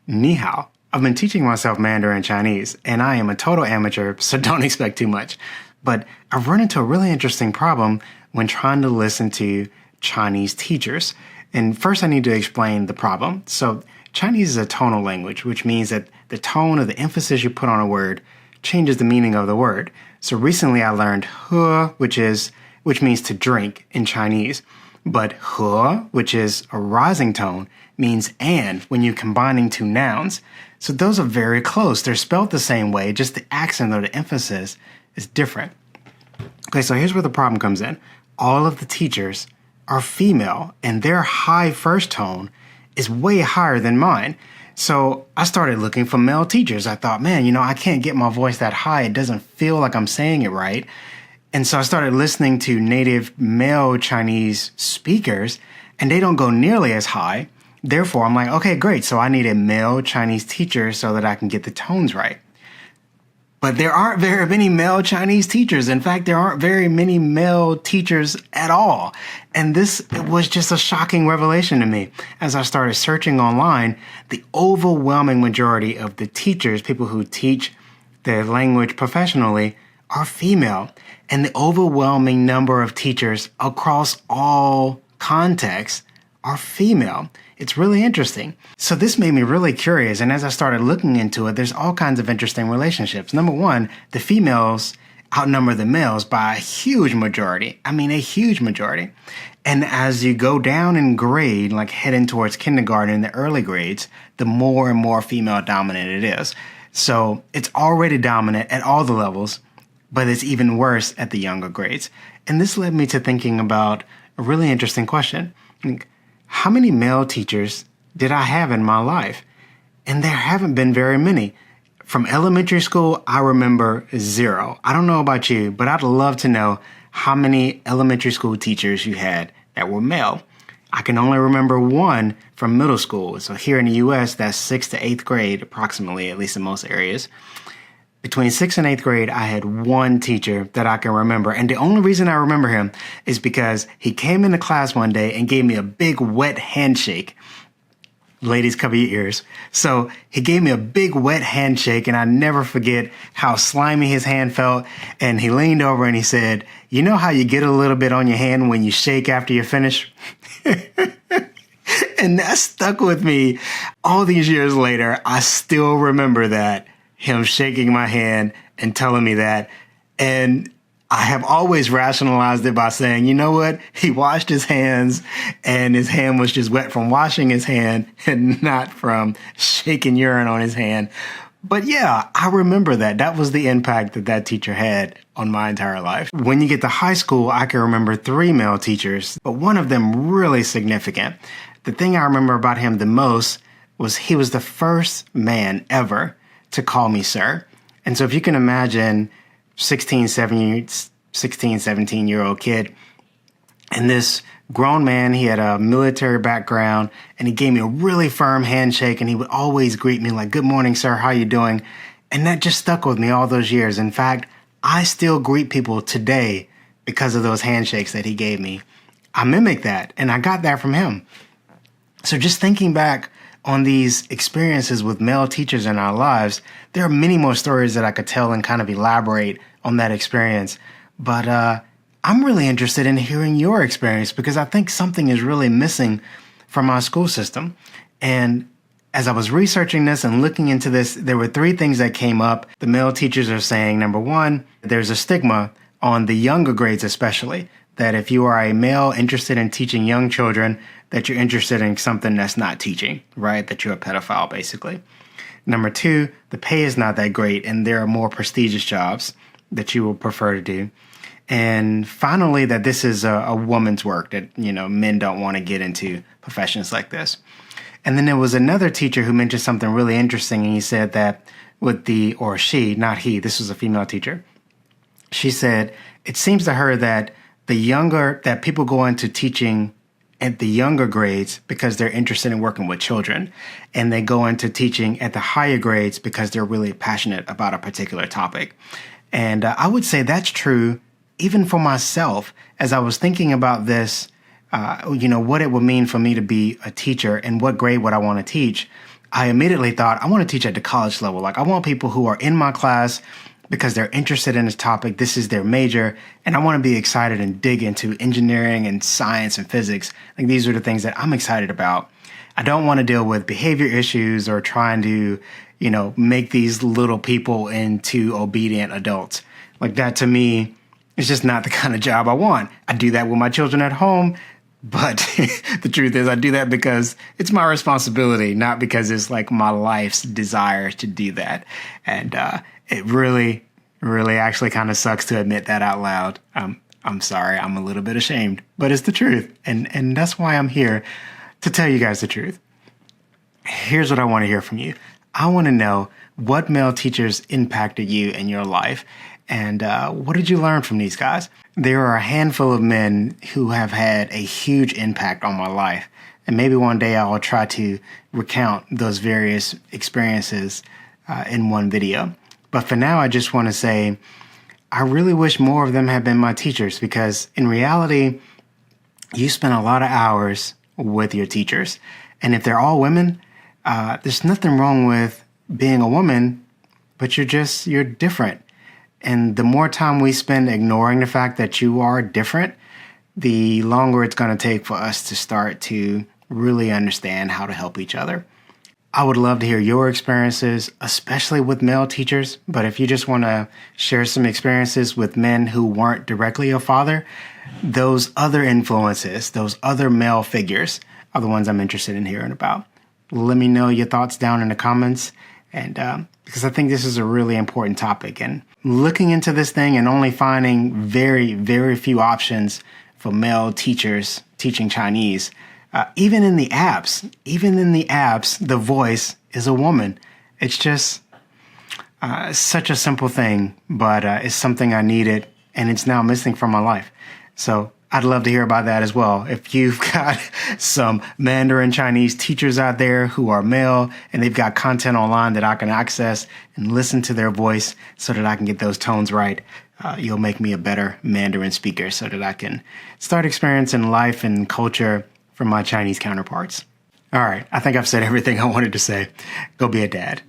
Ni hao. I've been teaching myself Mandarin Chinese, and I am a total amateur, so don't expect too much. But I've run into a really interesting problem when trying to listen to Chinese teachers. And first I need to explain the problem. So Chinese is a tonal language, which means that the tone or the emphasis you put on a word changes the meaning of the word. So recently I learned he, which means to drink in Chinese. But he, which is a rising tone, means and when you're combining two nouns. So those are very close. They're spelled the same way, just the accent or the emphasis is different. Okay, so here's where the problem comes in. All of the teachers are female, and their high first tone is way higher than mine. So I started looking for male teachers. I thought, man, I can't get my voice that high. It doesn't feel like I'm saying it right. And so I started listening to native male Chinese speakers, and they don't go nearly as high. Therefore, I'm like, okay, great. So I need a male Chinese teacher so that I can get the tones right. But there aren't very many male Chinese teachers. In fact, there aren't very many male teachers at all. And this was just a shocking revelation to me. As I started searching online, the overwhelming majority of the teachers, people who teach the language professionally, are female. And the overwhelming number of teachers across all contexts are female. It's really interesting. So this made me really curious. And as I started looking into it, there's all kinds of interesting relationships. Number one, the females outnumber the males by a huge majority. I mean, a huge majority. And as you go down in grade, like heading towards kindergarten in the early grades, the more and more female dominant it is. So it's already dominant at all the levels, but it's even worse at the younger grades. And this led me to thinking about a really interesting question. How many male teachers did I have in my life? And there haven't been very many. From elementary school, I remember 0. I don't know about you, but I'd love to know how many elementary school teachers you had that were male. I can only remember 1 from middle school. So here in the U.S., that's 6th to 8th grade, approximately, at least in most areas. Between 6th and 8th grade, I had 1 teacher that I can remember. And the only reason I remember him is because he came into class one day and gave me a big wet handshake. Ladies, cover your ears. So he gave me a big wet handshake, and I never forget how slimy his hand felt. And he leaned over and he said, "You know how you get a little bit on your hand when you shake after you finish?" And that stuck with me. All these years later, I still remember that. Him shaking my hand and telling me that. And I have always rationalized it by saying, you know what? He washed his hands and his hand was just wet from washing his hand and not from shaking urine on his hand. But yeah, I remember that. That was the impact that that teacher had on my entire life. When you get to high school, I can remember 3 male teachers, but one of them really significant. The thing I remember about him the most was he was the first man ever to call me sir. And so if you can imagine 16, 17-year-old kid, and this grown man, he had a military background, and he gave me a really firm handshake, and he would always greet me like, "Good morning, sir, how you doing?" And that just stuck with me all those years. In fact, I still greet people today because of those handshakes that he gave me. I mimic that, and I got that from him. So just thinking back on these experiences with male teachers in our lives, there are many more stories that I could tell and kind of elaborate on that experience. But I'm really interested in hearing your experience because I think something is really missing from our school system. And as I was researching this and looking into this, there were 3 things that came up. The male teachers are saying, number 1, there's a stigma on the younger grades especially, that if you are a male interested in teaching young children, that you're interested in something that's not teaching, right? That you're a pedophile, basically. Number 2, the pay is not that great, and there are more prestigious jobs that you will prefer to do. And finally, that this is a woman's work, that, men don't want to get into professions like this. And then there was another teacher who mentioned something really interesting, and he said that or she, not he, this was a female teacher. She said, it seems to her that that people go into teaching at the younger grades because they're interested in working with children, and they go into teaching at the higher grades because they're really passionate about a particular topic. And I would say that's true even for myself. As I was thinking about this, what it would mean for me to be a teacher and what grade would I want to teach, I immediately thought, I want to teach at the college level. Like, I want people who are in my class because they're interested in this topic. This is their major. And I want to be excited and dig into engineering and science and physics. Like, these are the things that I'm excited about. I don't want to deal with behavior issues or trying to, make these little people into obedient adults. Like, that to me is just not the kind of job I want. I do that with my children at home. But the truth is, I do that because it's my responsibility, not because it's like my life's desire to do that. And it really, really actually kind of sucks to admit that out loud. I'm sorry. I'm a little bit ashamed, but it's the truth. And that's why I'm here to tell you guys the truth. Here's what I want to hear from you. I want to know what male teachers impacted you in your life. And what did you learn from these guys? There are a handful of men who have had a huge impact on my life. And maybe one day I'll try to recount those various experiences in one video. But for now, I just want to say, I really wish more of them had been my teachers, because in reality, you spend a lot of hours with your teachers. And if they're all women, there's nothing wrong with being a woman, but you're different. And the more time we spend ignoring the fact that you are different, the longer it's going to take for us to start to really understand how to help each other. I would love to hear your experiences, especially with male teachers. But if you just want to share some experiences with men who weren't directly your father, those other influences, those other male figures are the ones I'm interested in hearing about. Let me know your thoughts down in the comments. And because I think this is a really important topic, and looking into this thing and only finding very, very few options for male teachers teaching Chinese, even in the apps, the voice is a woman. It's just such a simple thing, but it's something I needed, and it's now missing from my life. So I'd love to hear about that as well. If you've got some Mandarin Chinese teachers out there who are male and they've got content online that I can access and listen to their voice so that I can get those tones right, you'll make me a better Mandarin speaker so that I can start experiencing life and culture from my Chinese counterparts. All right, I think I've said everything I wanted to say. Go be a dad.